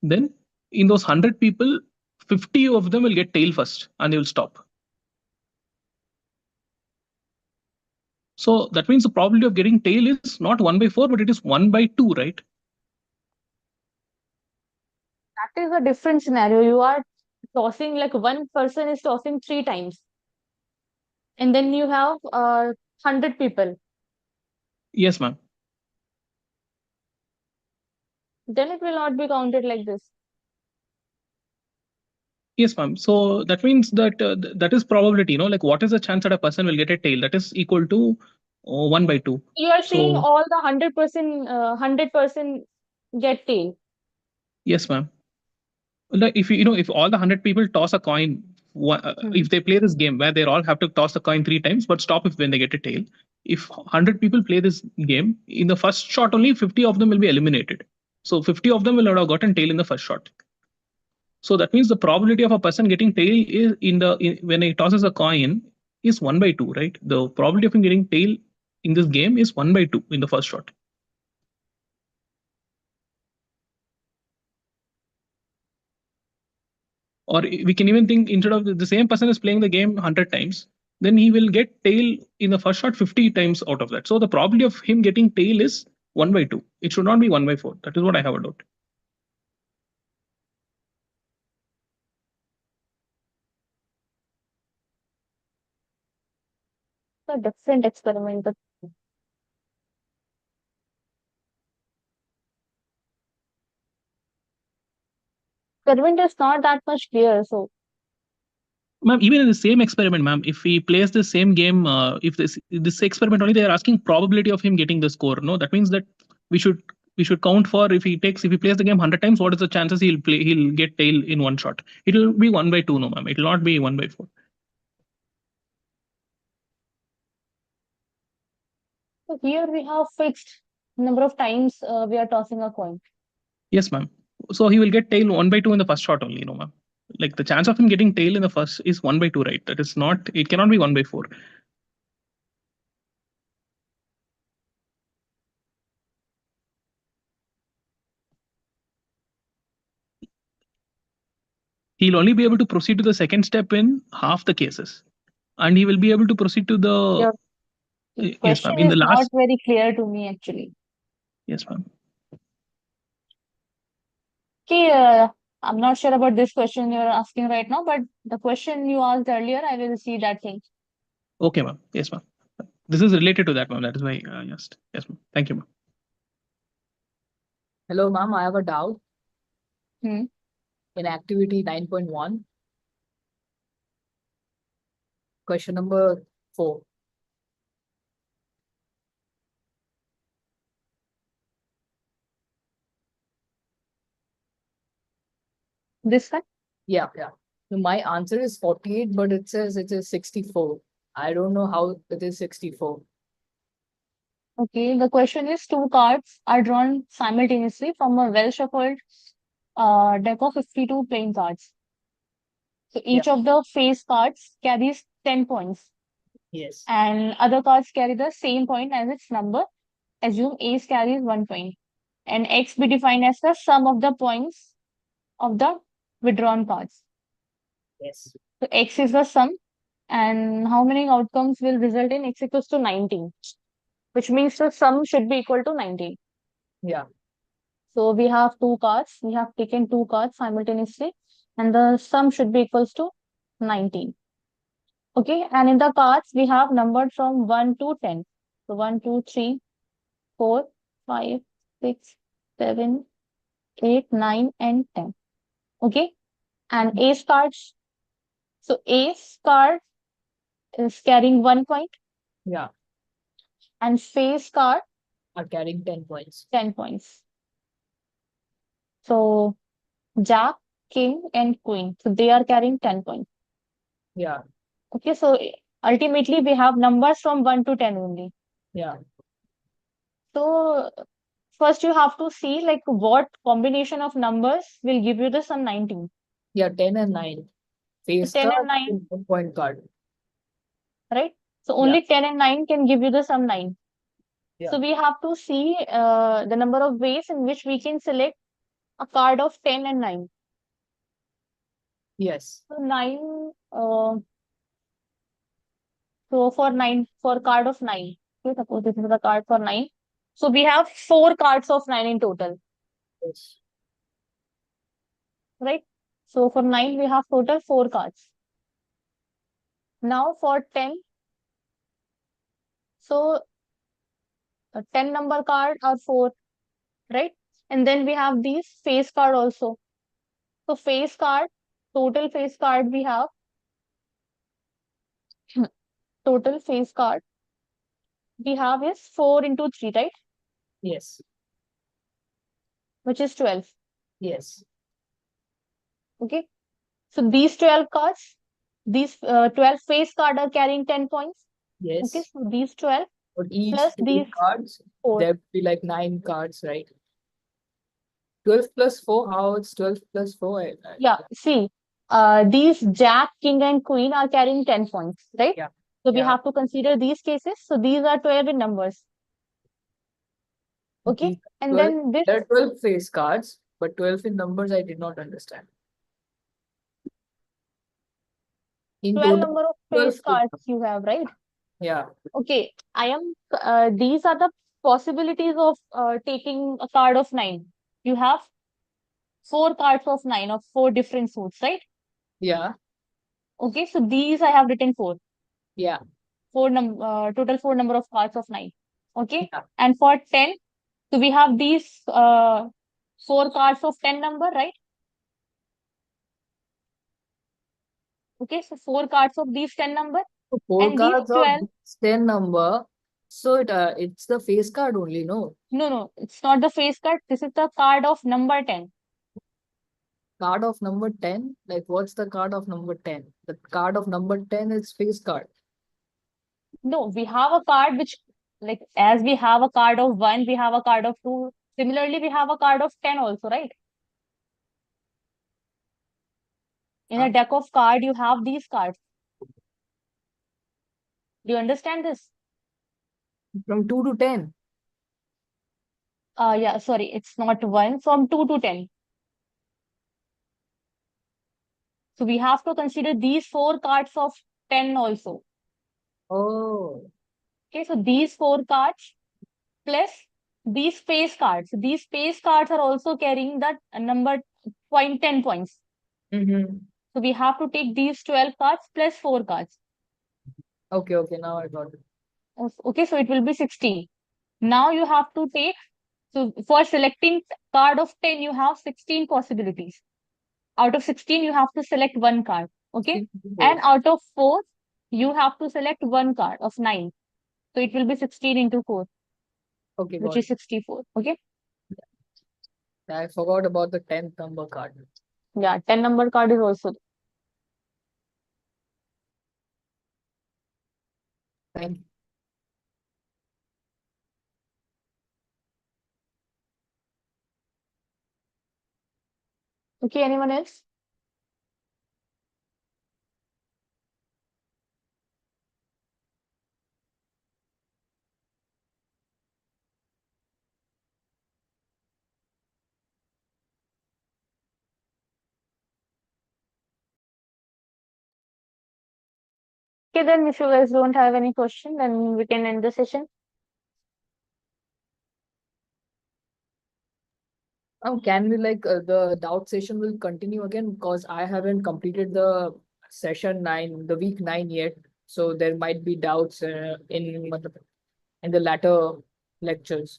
Then in those 100 people, 50 of them will get tail first and they will stop. So that means the probability of getting tail is not 1/4, but it is 1/2, right? That is a different scenario. You are tossing like one person is tossing 3 times, and then you have 100 people. Yes, ma'am. Then it will not be counted like this. Yes, ma'am. So that means that that is probability, like what is the chance that a person will get a tail? That is equal to 1/2. You are saying So all the 100% get tail. yes, ma'am. Like if all the 100 people toss a coin, if they play this game where they all have to toss the coin 3 times, but stop if when they get a tail. If 100 people play this game, in the first shot only 50 of them will be eliminated. So 50 of them will not have gotten tail in the first shot. So that means the probability of a person getting tail is when he tosses a coin is 1/2, right? The probability of him getting tail in this game is 1/2 in the first shot. Or we can even think instead of the same person is playing the game 100 times, then he will get tail in the first shot 50 times out of that. So the probability of him getting tail is 1/2. It should not be 1/4. That is what I have a doubt. A different experiment. The experiment is not that much clear. So Ma'am, even in the same experiment, ma'am, if he plays the same game, if this experiment only, they are asking probability of him getting the score. No, that means that we should count for if he plays the game 100 times, what is the chances he'll get tail in one shot? It will be 1/2, no, ma'am. It will not be 1/4. So here we have fixed number of times we are tossing a coin. Yes, ma'am. So he will get tail 1/2 in the first shot only, no, ma'am. Like the chance of him getting tail in the first is 1/2, right? That is not. It cannot be 1/4. He'll only be able to proceed to the second step in half the cases, and he will be able to proceed to the. Your Yes, question ma'am. In the is not last. very clear to me actually. Yes, ma'am. Okay, I'm not sure about this question you're asking right now, but the question you asked earlier, I will see that thing. Okay, ma'am. Yes, ma'am. This is related to that, ma'am. That is why I asked. Yes, ma'am. Thank you, ma'am. Hello, ma'am. I have a doubt. Hmm. In activity 9.1, question number 4. This one? Yeah. So my answer is 48, but it says it is 64. I don't know how it is 64. Okay, the question is two cards are drawn simultaneously from a well-shuffled deck of 52 playing cards. So each of the face cards carries 10 points, Yes. and other cards carry the same point as its number. Assume ace carries 1 point, and x be defined as the sum of the points of the withdrawn cards. Yes. So x is the sum, and how many outcomes will result in x equals to 19, which means the sum should be equal to 19. Yeah. So we have two cards. We have taken two cards simultaneously, and the sum should be equals to 19. Okay, and in the cards we have numbered from 1 to 10. So 1, 2, 3, 4, 5, 6, 7, 8, 9, and 10. Okay, and ace cards. So ace card is carrying 1 point, Yeah. and face card Are carrying 10 points. 10 points. So Jack, King, and Queen. So they are carrying 10 points. Yeah. Okay, so ultimately we have numbers from 1 to 10 only. Yeah. So first you have to see like what combination of numbers will give you the sum 19. Yeah. 10 and 9. Face 10 and card 9. and 1 point card. Right? So only 10 and 9 can give you the sum 9. Yeah. So we have to see the number of ways in which we can select a card of 10 and 9. Yes. So 9, so for card of 9, okay, suppose this is the card for 9. So we have 4 cards of 9 in total, Yes. right? So for 9, we have total 4 cards. Now for 10, so 10 number card are 4, right? And then we have these face card also. So face card, total face card we have, total face card we have is 4 into 3, right? Yes. Which is 12. Yes. Okay. So these 12 cards, these 12 face card are carrying 10 points. Yes. Okay. So these 12 But each plus 2 these cards, 4. there would be like 9 cards, right? 12 plus 4, how it's 12 plus 4? Yeah. See, these Jack, King, and Queen are carrying 10 points, right? Yeah. So we Yeah. have to consider these cases. So these are 12 in numbers. Okay. These And 12 then this, There are 12 face cards, but 12 in numbers I did not understand. In 12 total, number of 12 face cards you have, right? yeah. Okay, these are the possibilities of taking a card of 9. You have 4 cards of 9 of 4 different suits, right? Yeah. Okay, so these I have written 4. Yeah. Total 4 number of cards of 9. Okay, Yeah. and for 10, so we have these 4 cards of 10 number, right? Okay, so 4 cards of these 10 number, So 4 and these cards of 12. this 10 number. So it's the face card only, no? No, it's not the face card. This is the card of number 10. Card of number 10? Like, what's the card of number 10? The card of number 10 is face card. No, we have a card which, like, as we have a card of 1, we have a card of 2. Similarly, we have a card of 10 also, right? In a Huh? deck of card, you have these cards. Do you understand this? From 2 to 10. Yeah, sorry, it's not 1, from 2 to 10. So we have to consider these 4 cards of 10 also. Oh, Okay, so these 4 cards plus these space cards. These space cards are also carrying that number 10 points. mm-hmm. So we have to take these 12 cards plus 4 cards. Okay, now I got it. Okay, so it will be 16. Now you have to take, so for selecting card of 10, you have 16 possibilities. Out of 16, you have to select one card. Okay, and out of 4, you have to select one card of 9. So it will be 16 into 4, Okay, which got is it. 64. Okay, I forgot about the 10th number card. yeah, 10 number card is also. Thank you. Okay, anyone else? Okay, then if you guys don't have any question, then we can end the session. Can we the doubt session will continue again because I haven't completed the session 9, the week 9 yet. So there might be doubts in the latter lectures.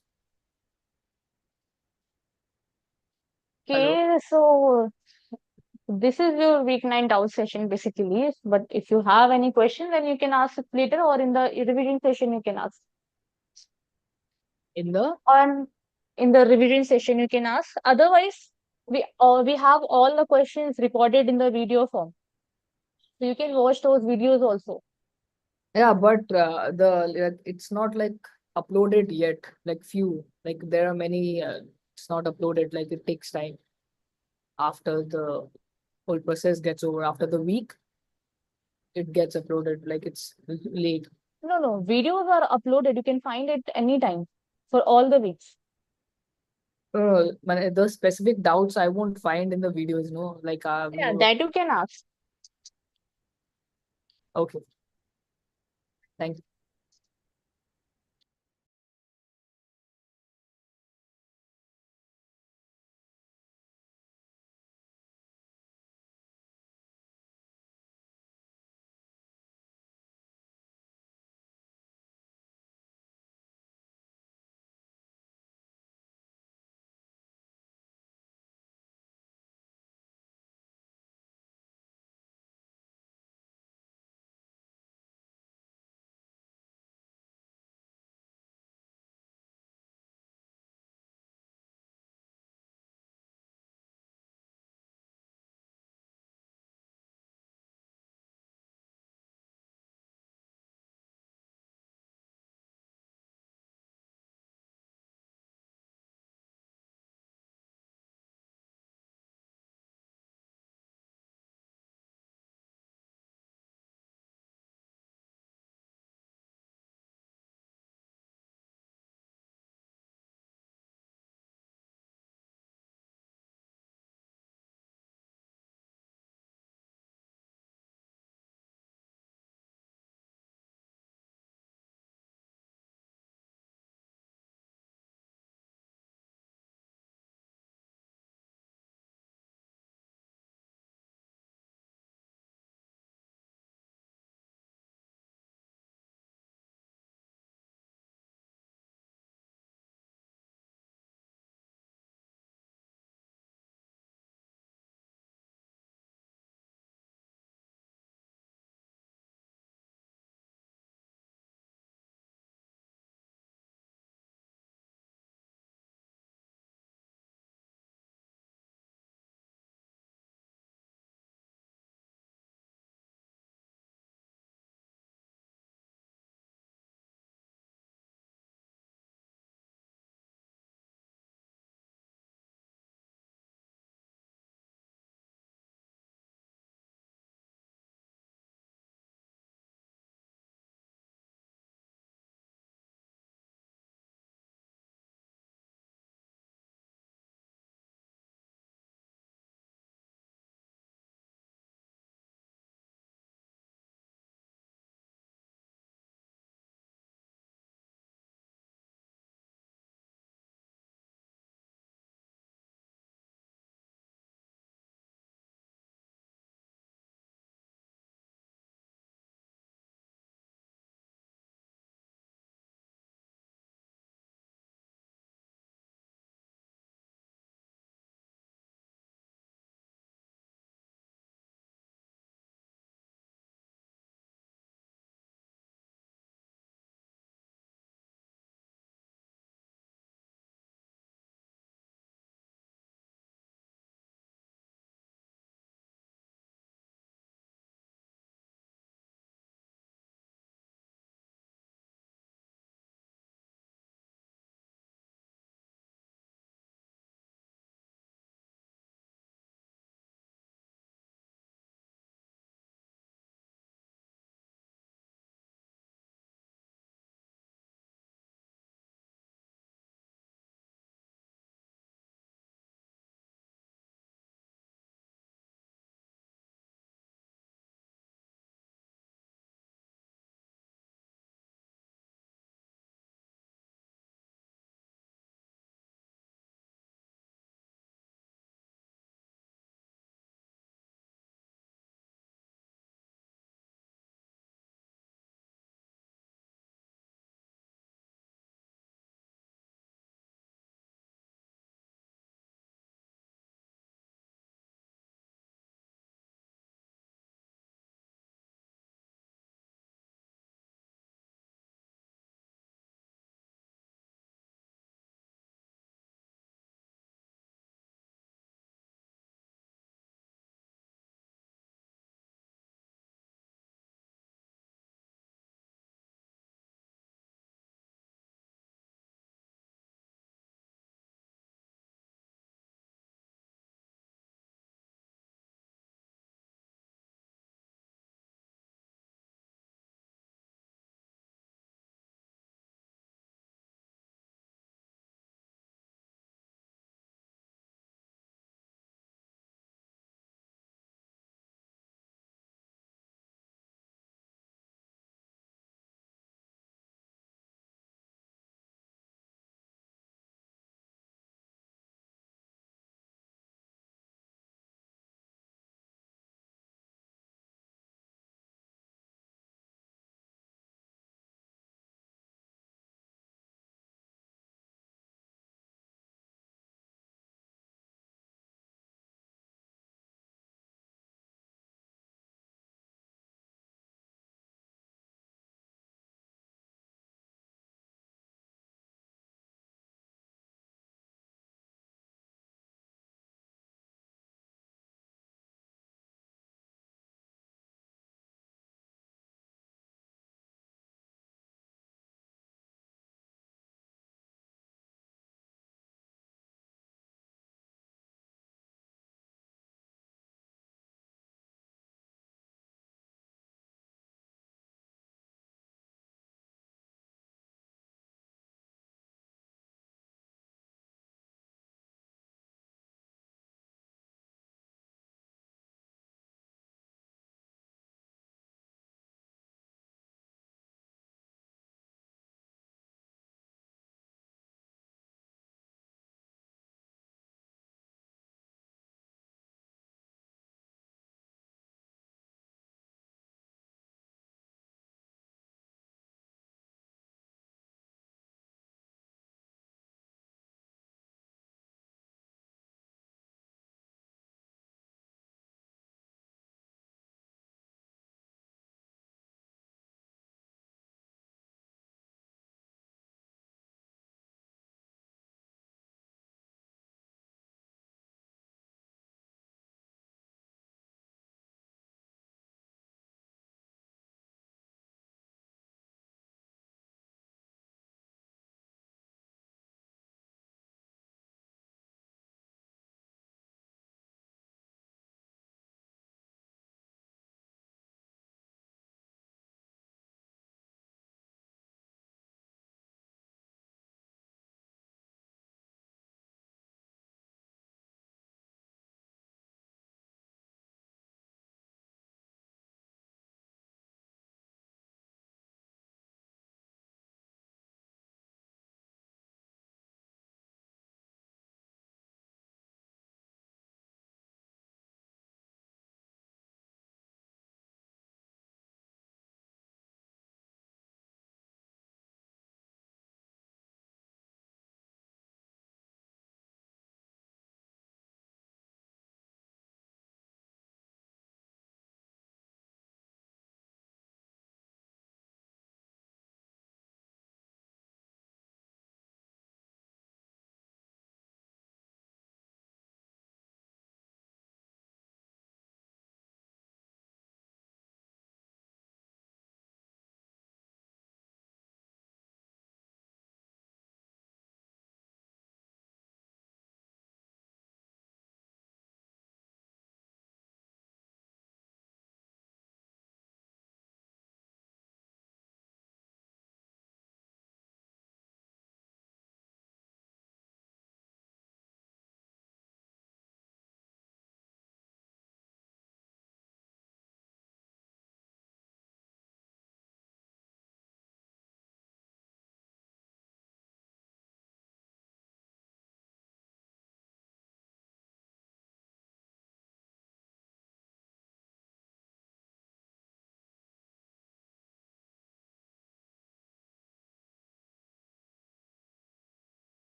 Okay, so this is your week 9 doubt session basically. But if you have any question, then you can ask it later, or in the revision session you can ask. In the In the revision session you can ask. Otherwise, we have all the questions recorded in the video form. So you can watch those videos also. yeah, but it's not like uploaded yet. Like there are many. It's not uploaded. Like it takes time after the whole process gets over. After the week, it gets uploaded. Like it's late. No, videos are uploaded. You can find it anytime for all the weeks. The specific doubts I won't find in the videos. No, like Yeah, that you can ask. okay. Thank you.